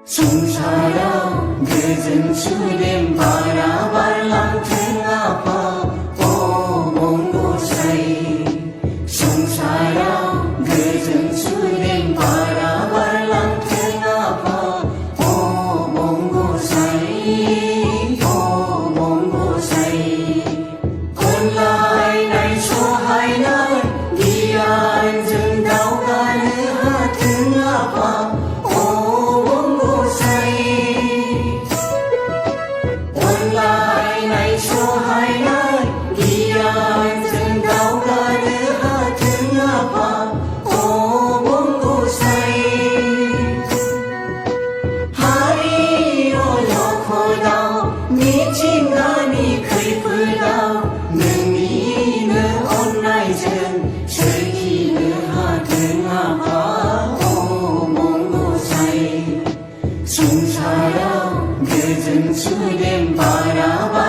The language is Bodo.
송사랑 늦은 주님 바라발랑 등아파 오몽고사이 송사랑 늦은 주님 바라발랑 등아파 오몽고사이 온라인 날 소하이날 기안 증다오가는 등아파 Online ay sohay nay Diyan sendau gane hatin apa O bungkusay Hari o loko daw Ni chingani kay daw Nungi ne online jen Serki ne hatin apa O bungkusay Sungsara 늦은 주님 바라봐